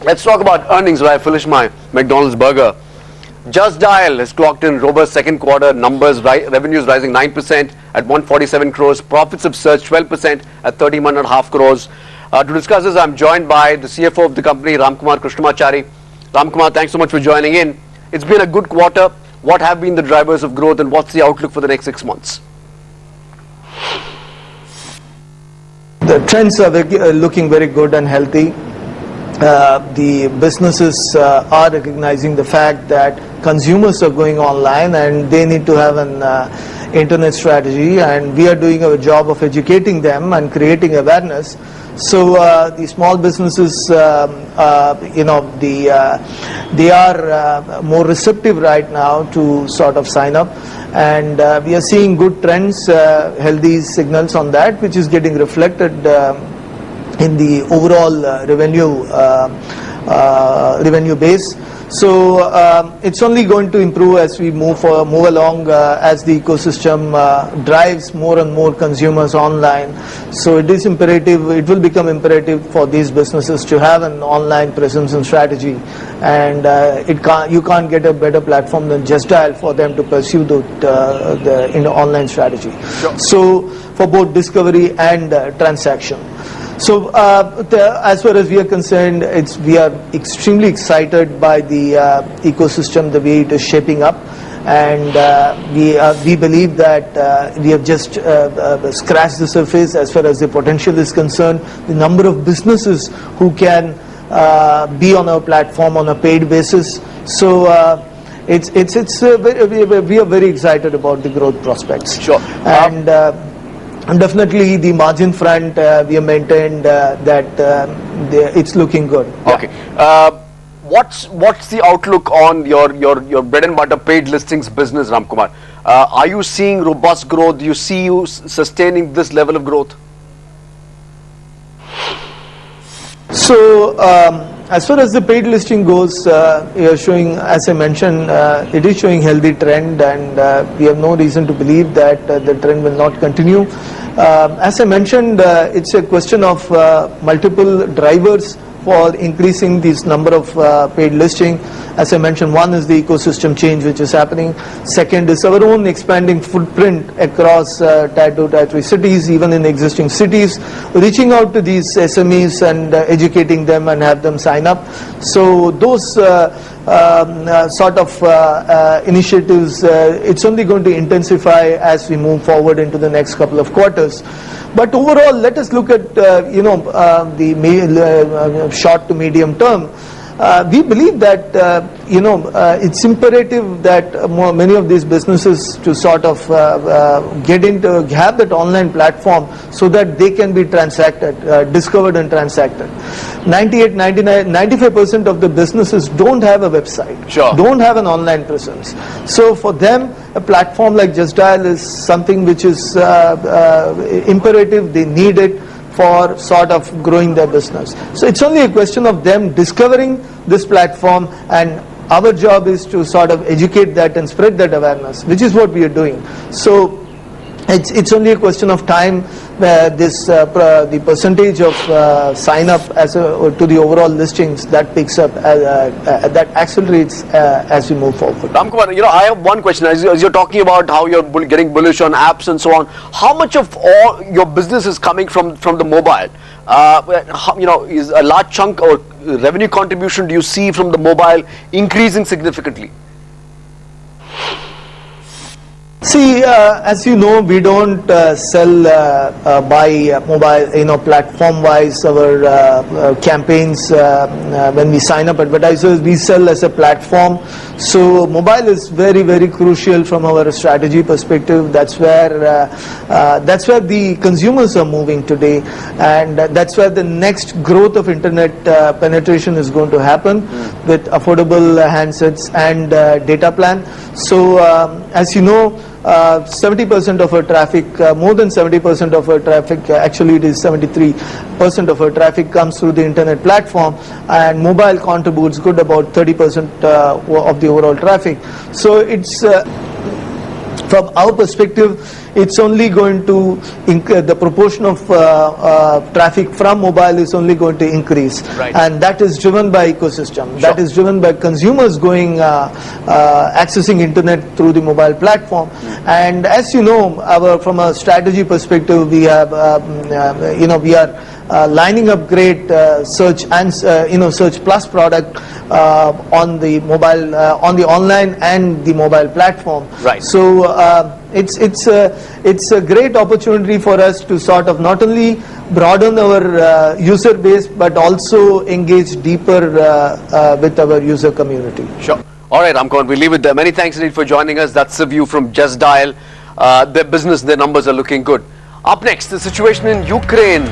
Let's talk about earnings while I finish my McDonald's burger. Just Dial has clocked in robust second quarter numbers, revenues rising 9% at 147 crores, profits have surged 12% at 31.5 crores. To discuss this, I'm joined by the CFO of the company, Ramkumar Krishnamachari. Ramkumar, thanks so much for joining in. It's been a good quarter. What have been the drivers of growth and what's the outlook for the next 6 months? The trends are looking very good and healthy. The businesses are recognizing the fact that consumers are going online and they need to have an internet strategy, and we are doing our job of educating them and creating awareness. So the small businesses, they are more receptive right now to sort of sign up, and we are seeing good trends, healthy signals on that, which is getting reflected in the overall revenue base. So it's only going to improve as we move along, as the ecosystem drives more and more consumers online. So it is imperative, it will become imperative for these businesses to have an online presence and strategy, and you can't get a better platform than Just Dial for them to pursue the online strategy. Sure. So for both discovery and transaction. So as far as we are concerned, we are extremely excited by the ecosystem, the way it is shaping up, and we believe that we have just scratched the surface as far as the potential is concerned. The number of businesses who can be on our platform on a paid basis. So we are very excited about the growth prospects. Sure. And definitely the margin front, we have maintained that it's looking good. Okay. What's the outlook on your bread and butter paid listings business, Ramkumar? Are you seeing robust growth? Do you see you sustaining this level of growth? So as far as the paid listing goes, we are showing, as I mentioned, it is showing healthy trend, and we have no reason to believe that the trend will not continue. As I mentioned, it's a question of multiple drivers for increasing this number of paid listing. As I mentioned, one is the ecosystem change which is happening. Second is our own expanding footprint across Tier 2, Tier 3 cities, even in existing cities, reaching out to these SMEs and educating them and have them sign up. So those sort of initiatives, it's only going to intensify as we move forward into the next couple of quarters. But overall, let us look at the short to medium term. We believe that it's imperative that many of these businesses to sort of have that online platform so that they can be discovered and transacted. 95% of the businesses don't have a website, Sure. don't have an online presence. So for them, a platform like Just Dial is something which is imperative. They need it for sort of growing their business. So it's only a question of them discovering this platform, and our job is to sort of educate that and spread that awareness, which is what we are doing. So it's only a question of time where the percentage of sign up to the overall listings that picks up, that accelerates as we move forward. Ramkumar, I have one question. As you're talking about how you're getting bullish on apps and so on, how much of all your business is coming from the mobile? Is a large chunk or revenue contribution do you see from the mobile increasing significantly? See, as you know, we don't sell by mobile, platform-wise. Our campaigns, when we sign up advertisers, we sell as a platform. So mobile is very, very crucial from our strategy perspective. That's where the consumers are moving today, and that's where the next growth of internet penetration is going to happen with affordable handsets and data plan. So as you know, 70% of our traffic, more than 70% of our traffic, actually it is 73% of our traffic comes through the internet platform, and mobile contributes good about 30% of the overall traffic. So it's from our perspective, it's only going to the proportion of traffic from mobile is only going to increase, Right. and that is driven by ecosystem. That is driven by consumers going accessing internet through the mobile platform. And as you know, from a strategy perspective, we have we are lining up great search and search plus product on the mobile on the online and the mobile platform. Right. So it's a great opportunity for us to sort of not only broaden our user base but also engage deeper with our user community. Sure. All right, Ramkon, we leave it there. Many thanks indeed for joining us. That's the view from Just Dial. Their business, their numbers are looking good. Up next, the situation in Ukraine.